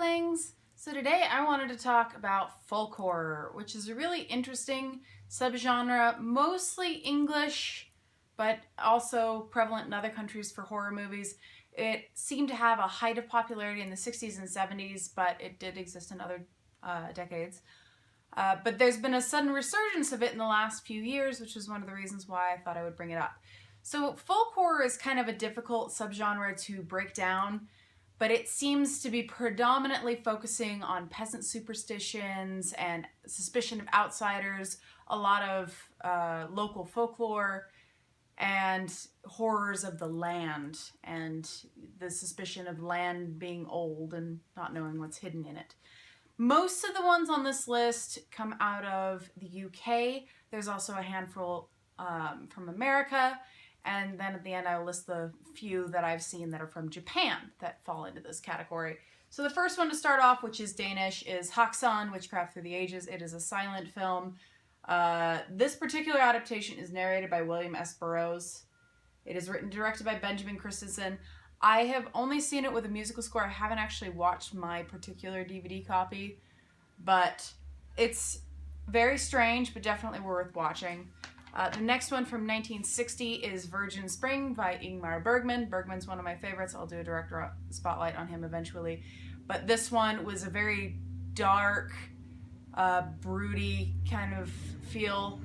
things. So today I wanted to talk about folk horror, which is a really interesting subgenre, mostly English, but also prevalent in other countries for horror movies. It seemed to have a height of popularity in the 60s and 70s, but it did exist in other decades. But there's been a sudden resurgence of it in the last few years, which is one of the reasons why I thought I would bring it up. So folk horror is kind of a difficult subgenre to break down, but it seems to be predominantly focusing on peasant superstitions and suspicion of outsiders, a lot of local folklore, and horrors of the land, and the suspicion of land being old and not knowing what's hidden in it. Most of the ones on this list come out of the UK. There's also a handful from America. And then at the end, I'll list the few that I've seen that are from Japan that fall into this category. So the first one to start off, which is Danish, is Haxan, Witchcraft Through the Ages. It is a silent film. This particular adaptation is narrated by William S. Burroughs. It is written and directed by Benjamin Christensen. I have only seen it with a musical score. I haven't actually watched my particular DVD copy, but it's very strange, but definitely worth watching. The next one from 1960 is Virgin Spring by Ingmar Bergman. Bergman's one of my favorites. I'll do a director spotlight on him eventually. But this one was a very dark, broody kind of feel,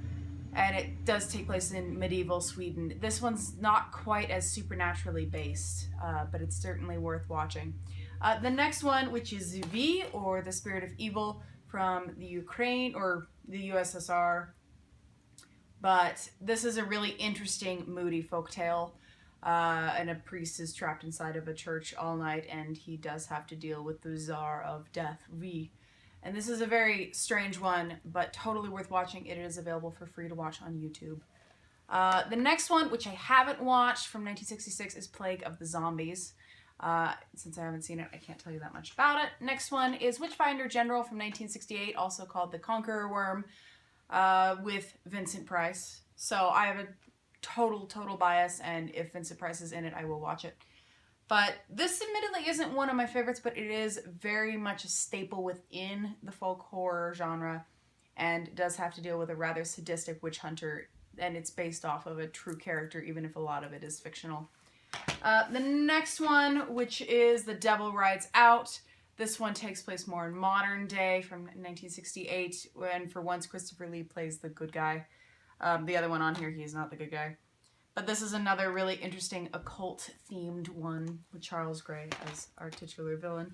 and it does take place in medieval Sweden. This one's not quite as supernaturally based, but it's certainly worth watching. The next one, which is Zvi, or The Spirit of Evil, from the Ukraine, or the USSR. But this is a really interesting, moody folktale. And a priest is trapped inside of a church all night, and he does have to deal with the Tsar of Death, V. And this is a very strange one, but totally worth watching. It is available for free to watch on YouTube. The next one, which I haven't watched, from 1966, is Plague of the Zombies. Since I haven't seen it, I can't tell you that much about it. Next one is Witchfinder General from 1968, also called The Conqueror Worm, with Vincent Price. So I have a total bias, and if Vincent Price is in it, I will watch it. But this admittedly isn't one of my favorites, but it is very much a staple within the folk horror genre, and does have to deal with a rather sadistic witch hunter, and it's based off of a true character, even if a lot of it is fictional. The next one, which is The Devil Rides Out. This one takes place more in modern day, from 1968, when for once Christopher Lee plays the good guy. The other one on here, he's not the good guy. But this is another really interesting occult-themed one with Charles Gray as our titular villain.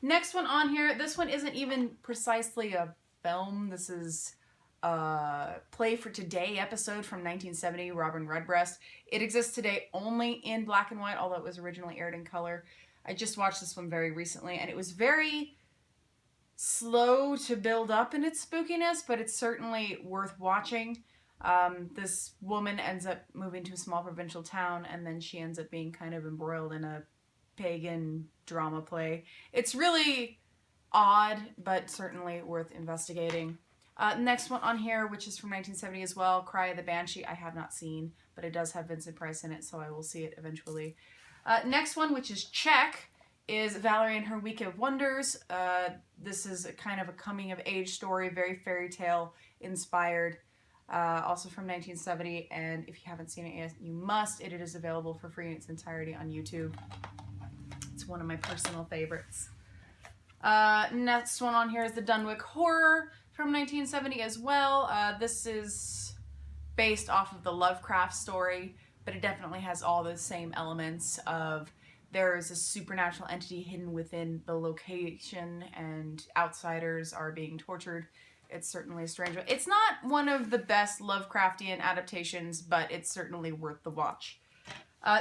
Next one on here, this one isn't even precisely a film. This is a Play for Today episode from 1970, Robin Redbreast. It exists today only in black and white, although it was originally aired in color. I just watched this one very recently, and it was very slow to build up in its spookiness, but it's certainly worth watching. This woman ends up moving to a small provincial town, and then she ends up being kind of embroiled in a pagan drama play. It's really odd, but certainly worth investigating. Next one on here, which is from 1970 as well, Cry of the Banshee, I have not seen, but it does have Vincent Price in it, so I will see it eventually. Next one, which is Czech, is Valerie and Her Week of Wonders. This is a kind of a coming-of-age story, very fairy tale inspired. Also from 1970, and if you haven't seen it yet, you must. It is available for free in its entirety on YouTube. It's one of my personal favorites. Next one on here is The Dunwich Horror from 1970 as well. This is based off of the Lovecraft story, but it definitely has all the same elements of there is a supernatural entity hidden within the location, and outsiders are being tortured. It's certainly a strange one. It's not one of the best Lovecraftian adaptations, but it's certainly worth the watch.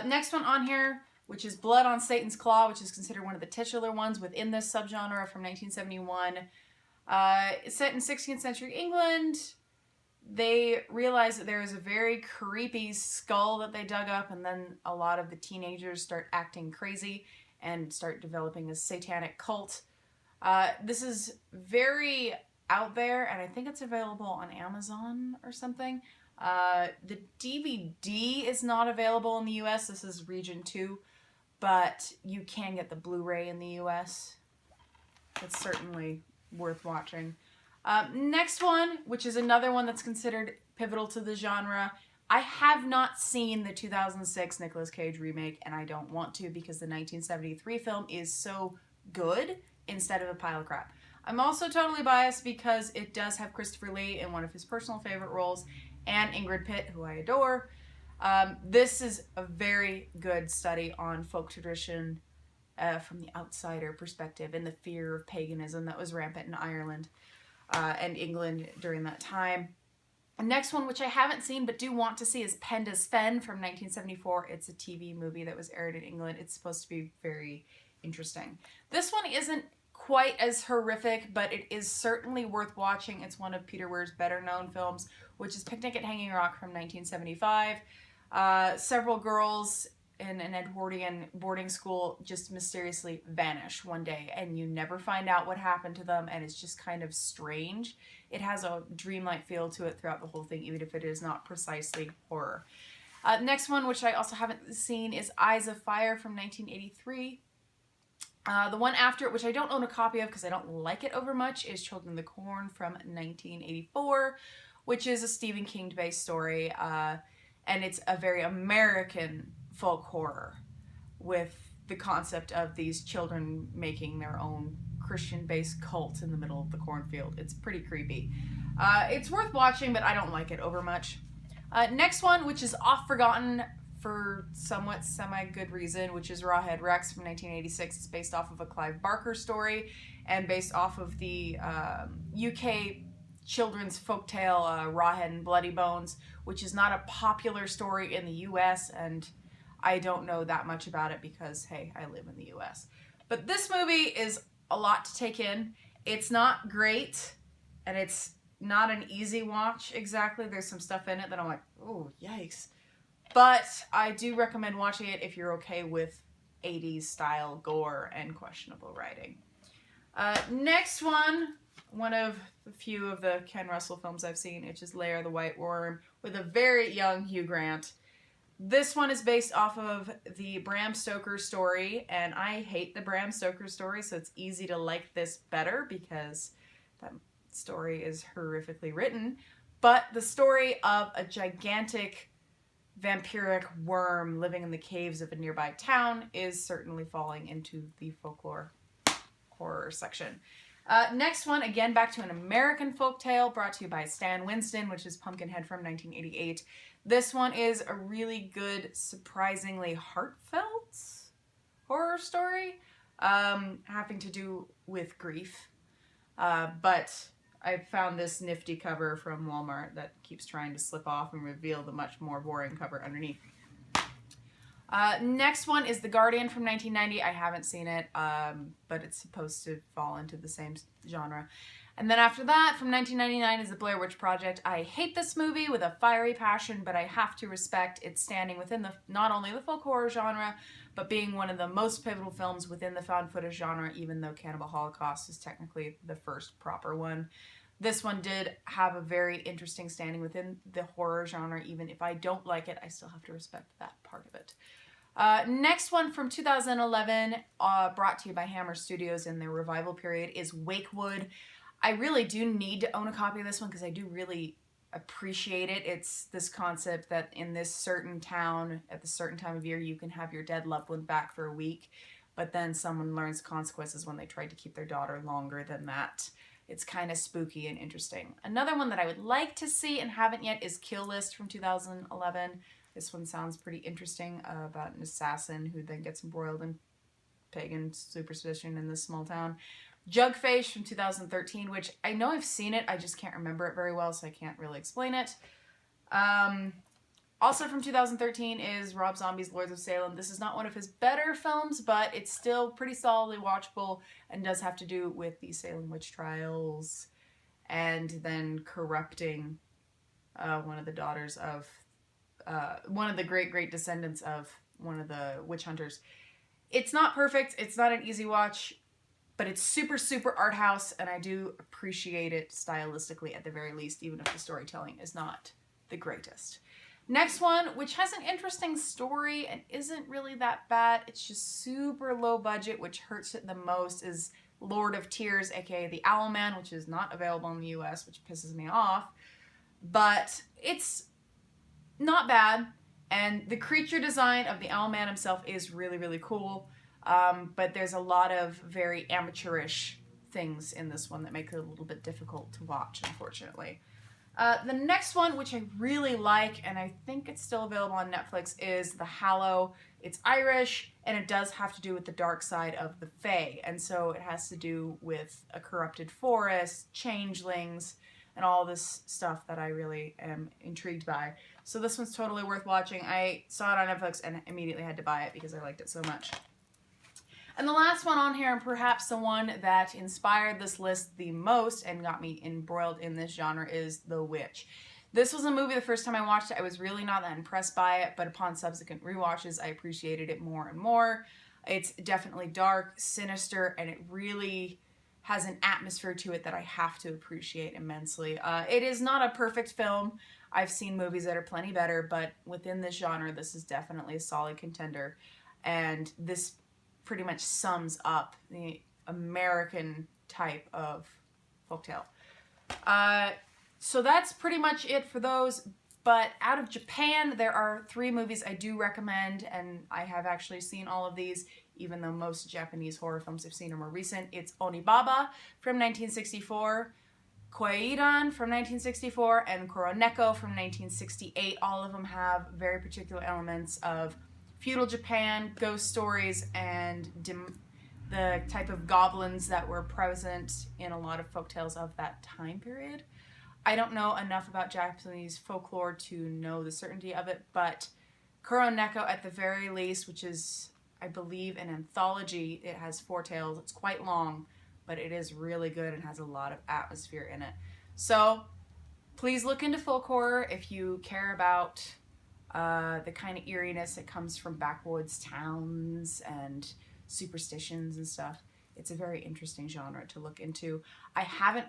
Next one on here, which is Blood on Satan's Claw, which is considered one of the titular ones within this subgenre, from 1971. It's set in 16th century England. They realize that there is a very creepy skull that they dug up, and then a lot of the teenagers start acting crazy and start developing a satanic cult. This is very out there, and I think it's available on Amazon or something. The DVD is not available in the US. This is region 2, but you can get the Blu-ray in the US. It's certainly worth watching. Next one, which is another one that's considered pivotal to the genre. I have not seen the 2006 Nicolas Cage remake, and I don't want to because the 1973 film is so good instead of a pile of crap. I'm also totally biased because it does have Christopher Lee in one of his personal favorite roles, and Ingrid Pitt, who I adore. This is a very good study on folk tradition from the outsider perspective and the fear of paganism that was rampant in Ireland and England during that time. The next one, which I haven't seen but do want to see, is Penda's Fen from 1974. It's a TV movie that was aired in England. It's supposed to be very interesting. This one isn't quite as horrific, but it is certainly worth watching. It's one of Peter Weir's better known films, which is Picnic at Hanging Rock from 1975. Several girls in an Edwardian boarding school just mysteriously vanish one day, and you never find out what happened to them, and it's just kind of strange. It has a dreamlike feel to it throughout the whole thing, even if it is not precisely horror. Next one, which I also haven't seen, is Eyes of Fire from 1983. The one after it, which I don't own a copy of because I don't like it over much, is Children of the Corn from 1984, which is a Stephen King-based story, and it's a very American folk horror with the concept of these children making their own Christian-based cult in the middle of the cornfield. It's pretty creepy. It's worth watching, but I don't like it over much. Next one, which is oft forgotten for somewhat semi-good reason, which is Rawhead Rex from 1986. It's based off of a Clive Barker story and based off of the UK children's folktale Rawhead and Bloody Bones, which is not a popular story in the US, and I don't know that much about it because, hey, I live in the US. But this movie is a lot to take in. It's not great, and it's not an easy watch exactly. There's some stuff in it that I'm like, oh, yikes. But I do recommend watching it if you're okay with 80s style gore and questionable writing. Next one of the few of the Ken Russell films I've seen, which is Lair, the White Worm, with a very young Hugh Grant. This one is based off of the Bram Stoker story, and I hate the Bram Stoker story, so it's easy to like this better because that story is horrifically written. But the story of a gigantic vampiric worm living in the caves of a nearby town is certainly falling into the folklore horror section. Next one, again back to an American folktale brought to you by Stan Winston, which is Pumpkinhead from 1988. This one is a really good, surprisingly heartfelt horror story having to do with grief. But I found this nifty cover from Walmart that keeps trying to slip off and reveal the much more boring cover underneath. Next one is The Guardian from 1990. I haven't seen it, but it's supposed to fall into the same genre. And then after that, from 1999, is The Blair Witch Project. I hate this movie with a fiery passion, but I have to respect its standing within the not only the folk horror genre, but being one of the most pivotal films within the found footage genre, even though Cannibal Holocaust is technically the first proper one. This one did have a very interesting standing within the horror genre. Even if I don't like it, I still have to respect that part of it. Next one from 2011, brought to you by Hammer Studios in their revival period, is Wakewood. I really do need to own a copy of this one because I do really appreciate it. It's this concept that in this certain town, at this certain time of year, you can have your dead loved one back for a week, but then someone learns the consequences when they tried to keep their daughter longer than that. It's kind of spooky and interesting. Another one that I would like to see and haven't yet is Kill List from 2011. This one sounds pretty interesting, about an assassin who then gets embroiled in pagan superstition in this small town. Jugface from 2013, which I know I've seen it, I just can't remember it very well, so I can't really explain it. Also from 2013 is Rob Zombie's Lords of Salem. This is not one of his better films, but it's still pretty solidly watchable and does have to do with the Salem witch trials and then corrupting one of the daughters of one of the great descendants of one of the witch hunters. It's not perfect, it's not an easy watch, but it's super art house, and I do appreciate it stylistically at the very least, even if the storytelling is not the greatest. Next one, which has an interesting story and isn't really that bad, it's just super low budget, which hurts it the most, is Lord of Tears, aka the Owlman, which is not available in the US, which pisses me off. But it's not bad, and the creature design of the Owlman himself is really, really cool. But there's a lot of very amateurish things in this one that make it a little bit difficult to watch, unfortunately. The next one, which I really like, and I think it's still available on Netflix, is the Hallow. It's Irish, and it does have to do with the dark side of the Fae, and so it has to do with a corrupted forest, changelings, and all this stuff that I really am intrigued by. So this one's totally worth watching. I saw it on Netflix and immediately had to buy it because I liked it so much. And the last one on here, and perhaps the one that inspired this list the most and got me embroiled in this genre, is The Witch. This was a movie the first time I watched it. I was really not that impressed by it, but upon subsequent rewatches, I appreciated it more and more. It's definitely dark, sinister, and it really has an atmosphere to it that I have to appreciate immensely. It is not a perfect film. I've seen movies that are plenty better, but within this genre, this is definitely a solid contender. And this pretty much sums up the American type of folktale. So that's pretty much it for those. But out of Japan, there are 3 movies I do recommend, and I have actually seen all of these, even though most Japanese horror films I've seen are more recent. It's Onibaba from 1964, Kwaidan from 1964, and Kuroneko from 1968. All of them have very particular elements of feudal Japan, ghost stories, and the type of goblins that were present in a lot of folktales of that time period. I don't know enough about Japanese folklore to know the certainty of it, but Kuroneko at the very least, which is, I believe, an anthology. It has 4 tales. It's quite long, but it is really good and has a lot of atmosphere in it. So please look into folk horror if you care about the kind of eeriness that comes from backwoods towns and superstitions and stuff. It's a very interesting genre to look into. I haven't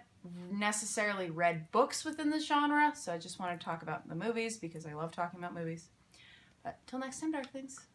necessarily read books within this genre, so I just want to talk about the movies because I love talking about movies. But till next time, Darklings.